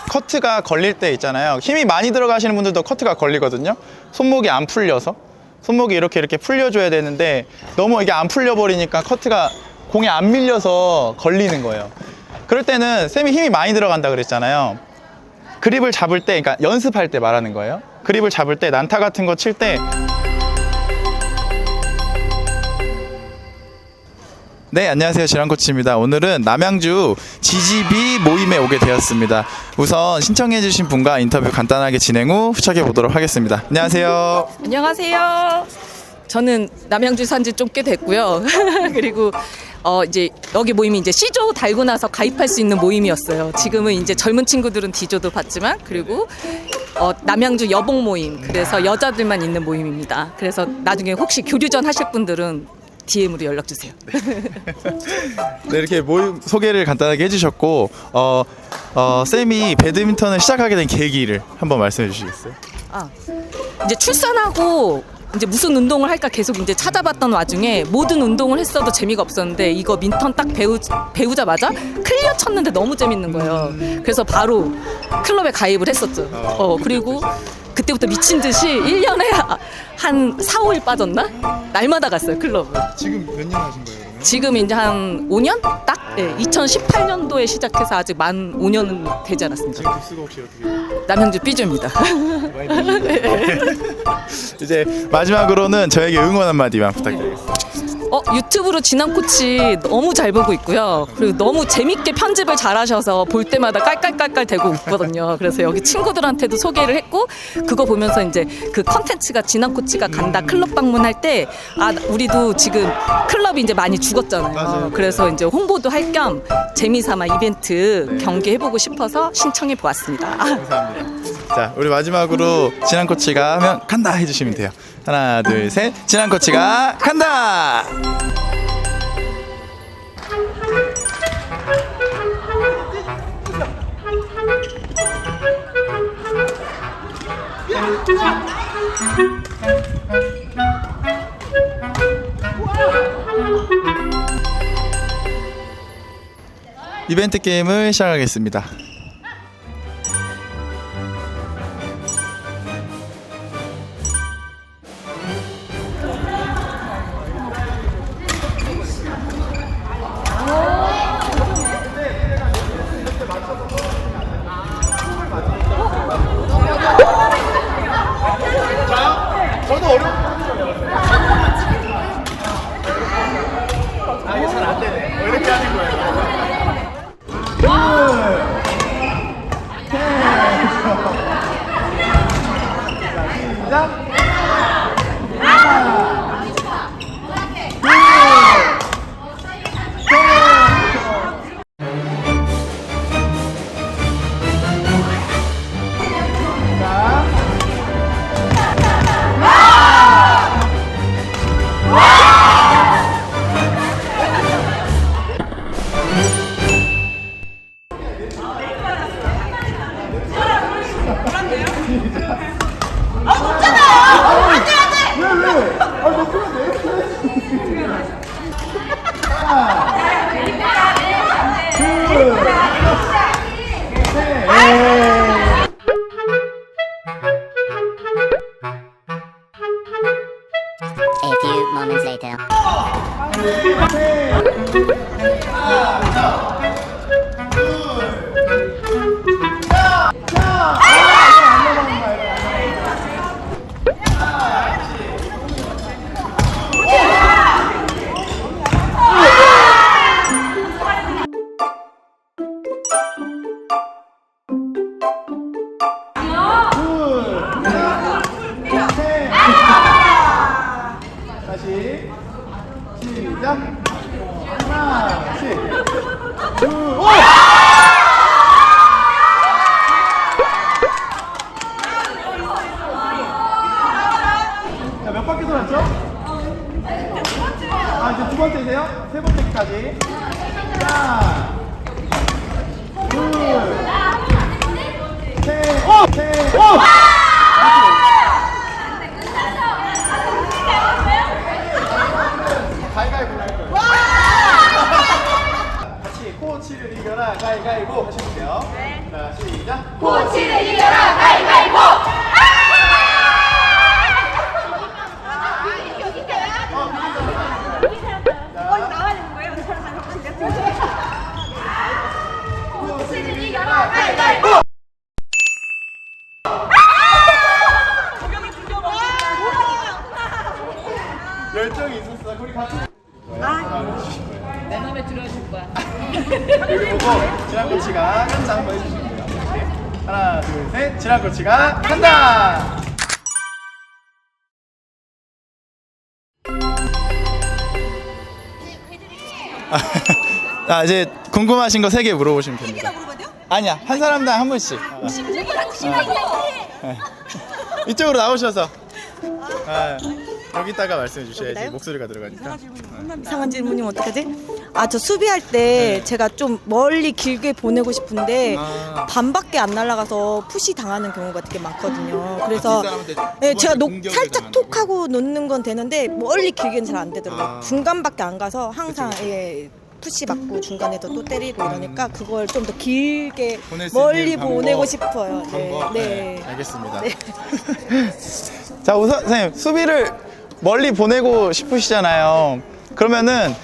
커트가 걸릴 때 있잖아요. 힘이 많이 들어가시는 분들도 커트가 걸리거든요. 손목이 안 풀려서. 손목이 이렇게 풀려줘야 되는데 너무 이게 안 풀려버리니까 커트가 공에 안 밀려서 걸리는 거예요. 그럴 때는 쌤이 힘이 많이 들어간다 그랬잖아요. 그립을 잡을 때, 그러니까 연습할 때 말하는 거예요. 그립을 잡을 때 난타 같은 거 칠 때 네, 안녕하세요. 지란코치입니다. 오늘은 남양주 GGB 모임에 오게 되었습니다. 우선 신청해주신 분과 인터뷰 간단하게 진행 후 후착해 보도록 하겠습니다. 안녕하세요. 안녕하세요. 저는 남양주 산지 좀 꽤 됐고요. 그리고 이제 여기 모임이 이제 C조 달고 나서 가입할 수 있는 모임이었어요. 지금은 이제 젊은 친구들은 D조도 받지만, 그리고 남양주 여복 모임, 그래서 여자들만 있는 모임입니다. 그래서 나중에 혹시 교류전 하실 분들은 DM으로 연락 주세요. 네, 이렇게 모임 소개를 간단하게 해주셨고 쌤이 배드민턴을 시작하게 된 계기를 한번 말씀해 주시겠어요? 이제 출산하고 이제 무슨 운동을 할까 계속 이제 찾아봤던 와중에 모든 운동을 했어도 재미가 없었는데 이거 민턴 딱 배우자마자 클리어 쳤는데 너무 재밌는 거예요. 그래서 바로 클럽에 가입을 했었죠. 그리고 그때부터 미친 듯이 1년에 한 4, 5일 빠졌나? 날마다 갔어요, 클럽을. 지금 몇 년 하신 거예요, 그러면? 지금 이제 한 5년? 딱? 네, 2018년도에 시작해서 아직 만 5년은 되지 않았습니다. 지금 급수가 혹시 어떻게? 남양주 B조입니다. 이제 마지막으로는 저에게 응원 한마디만 부탁드리겠습니다. 유튜브로 진한코치 너무 잘 보고 있고요. 그리고 너무 재밌게 편집을 잘하셔서 볼 때마다 깔깔깔깔 대고 웃거든요. 그래서 여기 친구들한테도 소개를 했고, 그거 보면서 이제 그 컨텐츠가 진한코치가 간다 클럽 방문할 때 우리도 지금 클럽이 이제 많이 죽었잖아요. 맞아요. 그래서 이제 홍보도 할 겸 재미삼아 이벤트 경기 해보고 싶어서 신청해 보았습니다. 감사합니다. 자, 우리 마지막으로 진한 코치가 하면 간다 해주시면 돼요. 하나, 둘, 셋. 진한 코치가 간다. 이벤트 게임을 시작하겠습니다. 저도 이게 잘 안 되네. 이렇게 하는 거예요. 시작. A few moments later. 다시 시작. 하나씩 둘, 오! 자, 몇 바퀴 돌았죠? 이제 두 번째세요? 세 번째까지. 하나, 둘, 셋, 오! 가위바위보 할 거예요. 코치를 이겨라 가위바위보! 코치를 이겨라 가위바위보! 열정이 있었어. 우리 같이. 내 맘에 들어줄 거야. 여기 보고 지난 코치가 간다 한번 해주시면 돼요. 네. 하나, 둘, 셋. 지난 코치가 간다. 아, 이제 궁금하신 거 3개 물어보시면 됩니다. 아니야, 한 사람당 한 분씩. 네. 이쪽으로 나오셔서. 여기다가 말씀해 주셔야지 목소리가 들어가니까. 이상한 질문이면 어떡하지? 저 수비할 때 제가 좀 멀리 길게 보내고 싶은데 반밖에 안 날아가서 푸시 당하는 경우가 되게 많거든요. 그래서 제가 살짝 톡하고 놓는 건 되는데 멀리 길게는 잘 안 되더라고요. 중간밖에 안 가서 항상 푸시 맞고 중간에서 또 때리고 이러니까 그걸 좀 더 길게 보낼 수 멀리 있는 방법, 보내고 싶어요. 네, 알겠습니다. 자, 우선 선생님 수비를 멀리 보내고 싶으시잖아요. 그러면은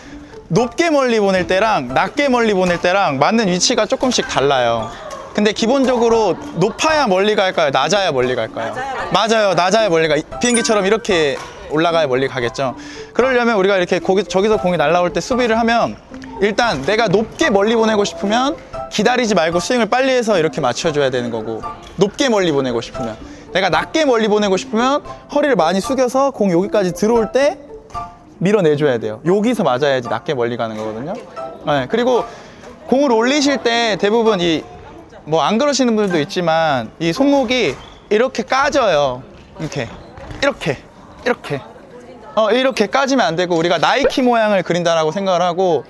높게 멀리 보낼 때랑 낮게 멀리 보낼 때랑 맞는 위치가 조금씩 달라요. 근데 기본적으로 높아야 멀리 갈까요? 낮아야 멀리 갈까요? 맞아요. 낮아야 멀리 가. 비행기처럼 이렇게 올라가야 멀리 가겠죠. 그러려면 우리가 이렇게 저기서 공이 날아올 때 수비를 하면 일단 내가 높게 멀리 보내고 싶으면 기다리지 말고 스윙을 빨리 해서 이렇게 맞춰줘야 되는 거고, 높게 멀리 보내고 싶으면, 내가 낮게 멀리 보내고 싶으면 허리를 많이 숙여서 공 여기까지 들어올 때 밀어내줘야 돼요. 여기서 맞아야지 낮게 멀리 가는 거거든요. 네, 그리고 공을 올리실 때 대부분 뭐 안 그러시는 분들도 있지만 이 손목이 이렇게 까져요. 이렇게 까지면 안 되고, 우리가 나이키 모양을 그린다라고 생각을 하고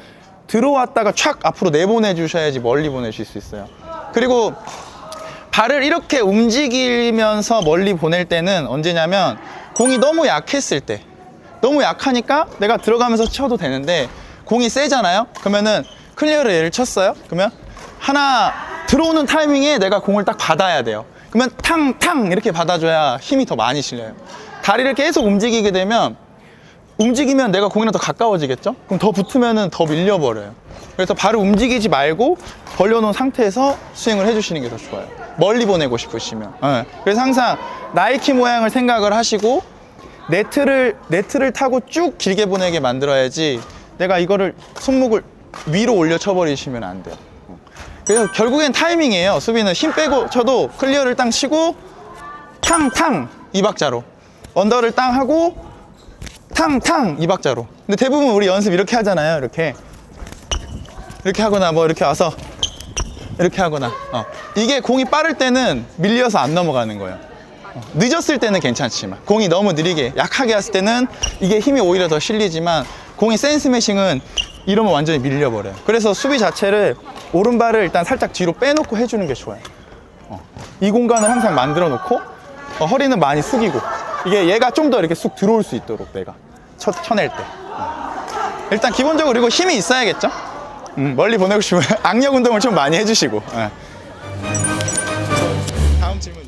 들어왔다가 촥 앞으로 내보내 주셔야지 멀리 보내실 수 있어요. 그리고 발을 이렇게 움직이면서 멀리 보낼 때는 언제냐면 공이 너무 약했을 때, 너무 약하니까 내가 들어가면서 쳐도 되는데 공이 세잖아요. 그러면은 클리어를 얘를 쳤어요. 그러면 하나 들어오는 타이밍에 내가 공을 딱 받아야 돼요. 그러면 탕탕 이렇게 받아줘야 힘이 더 많이 실려요. 다리를 계속 움직이게 되면 내가 공이랑 더 가까워지겠죠? 그럼 더 붙으면은 더 밀려버려요. 그래서 발을 움직이지 말고 벌려놓은 상태에서 스윙을 해주시는 게 더 좋아요. 멀리 보내고 싶으시면. 그래서 항상 나이키 모양을 생각을 하시고 네트를 타고 쭉 길게 보내게 만들어야지 내가 이거를 손목을 위로 올려 쳐버리시면 안 돼요. 그래서 결국엔 타이밍이에요. 수비는 힘 빼고 쳐도 클리어를 땅 치고 탕탕 2박자로, 언더를 땅 하고 탕탕 2박자로. 근데 대부분 우리 연습 이렇게 하잖아요. 이렇게 하거나 뭐 이렇게 와서 이렇게 하거나. 이게 공이 빠를 때는 밀려서 안 넘어가는 거예요. 늦었을 때는 괜찮지만, 공이 너무 느리게 약하게 왔을 때는 이게 힘이 오히려 더 실리지만, 공이 센 스매싱은 이러면 완전히 밀려버려요. 그래서 수비 자체를 오른발을 일단 살짝 뒤로 빼놓고 해주는 게 좋아요. 이 공간을 항상 만들어 놓고 허리는 많이 숙이고, 이게 얘가 좀 더 이렇게 쑥 들어올 수 있도록 내가 쳐낼 때 일단 기본적으로, 그리고 힘이 있어야겠죠. 멀리 보내고 싶으면 악력 운동을 좀 많이 해주시고. 다음 질문.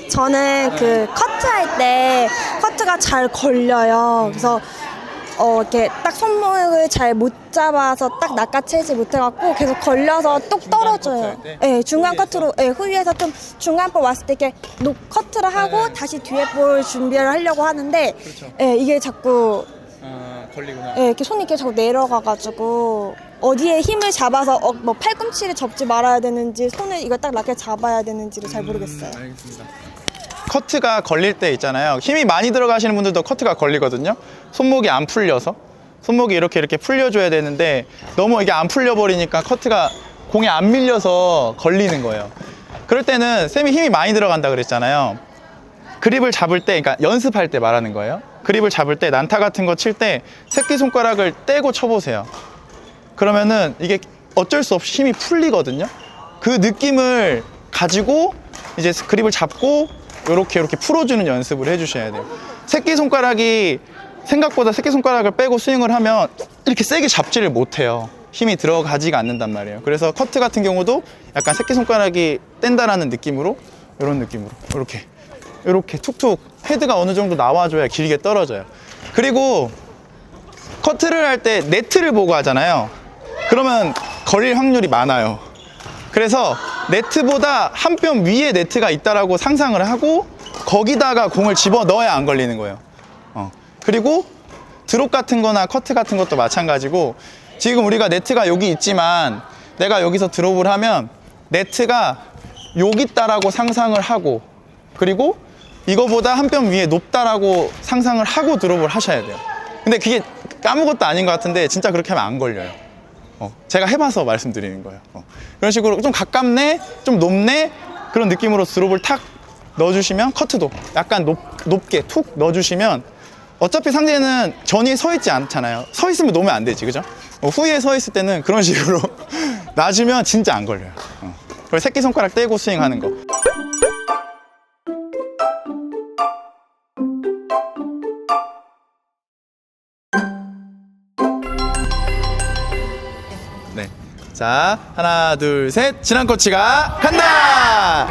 저는 그 커트할 때 커트가 잘 걸려요. 그래서 이렇게 딱 손목을 잘 못 잡아서 딱 낚아채지 못해갖고 계속 걸려서 똑 떨어져요. 네, 중간 커트로, 후위에서 좀 중간 볼 왔을 때 이렇게 커트를 하고 다시 뒤에 볼 준비를 하려고 하는데, 이게 자꾸 걸리구나. 이렇게 손이 이렇게 자꾸 내려가가지고 어디에 힘을 잡아서 뭐 팔꿈치를 접지 말아야 되는지 손을 이걸 딱 낮게 잡아야 되는지를 잘 모르겠어요. 알겠습니다. 커트가 걸릴 때 있잖아요. 힘이 많이 들어가시는 분들도 커트가 걸리거든요. 손목이 안 풀려서. 손목이 이렇게 풀려줘야 되는데 너무 이게 안 풀려버리니까 커트가 공에 안 밀려서 걸리는 거예요. 그럴 때는 쌤이 힘이 많이 들어간다 그랬잖아요. 그립을 잡을 때, 그러니까 연습할 때 말하는 거예요. 그립을 잡을 때, 난타 같은 거 칠 때 새끼손가락을 떼고 쳐보세요. 그러면은 이게 어쩔 수 없이 힘이 풀리거든요. 그 느낌을 가지고 이제 그립을 잡고 이렇게 풀어주는 연습을 해주셔야 돼요. 새끼손가락이 생각보다 새끼손가락을 빼고 스윙을 하면 이렇게 세게 잡지를 못해요. 힘이 들어가지가 않는단 말이에요. 그래서 커트 같은 경우도 약간 새끼손가락이 뗀다라는 느낌으로, 이런 느낌으로 이렇게 툭툭 헤드가 어느 정도 나와줘야 길게 떨어져요. 그리고 커트를 할 때 네트를 보고 하잖아요. 그러면 걸릴 확률이 많아요. 그래서 네트보다 한 뼘 위에 네트가 있다라고 상상을 하고 거기다가 공을 집어 넣어야 안 걸리는 거예요. 그리고 드롭 같은 거나 커트 같은 것도 마찬가지고, 지금 우리가 네트가 여기 있지만 내가 여기서 드롭을 하면 네트가 여기 있다라고 상상을 하고, 그리고 이거보다 한 뼘 위에 높다라고 상상을 하고 드롭을 하셔야 돼요. 근데 그게 아무것도 아닌 것 같은데 진짜 그렇게 하면 안 걸려요. 제가 해봐서 말씀드리는 거예요. 그런 식으로 좀 가깝네, 좀 높네, 그런 느낌으로 드롭을 탁 넣어주시면, 커트도 약간 높게 툭 넣어주시면, 어차피 상대는 전이 서 있지 않잖아요. 서 있으면 놓으면 안 되지, 그죠? 후에 서 있을 때는 그런 식으로 놔주면 진짜 안 걸려요. 그리고 새끼손가락 떼고 스윙하는 거. 네. 자, 하나, 둘, 셋. 진한 코치가 간다!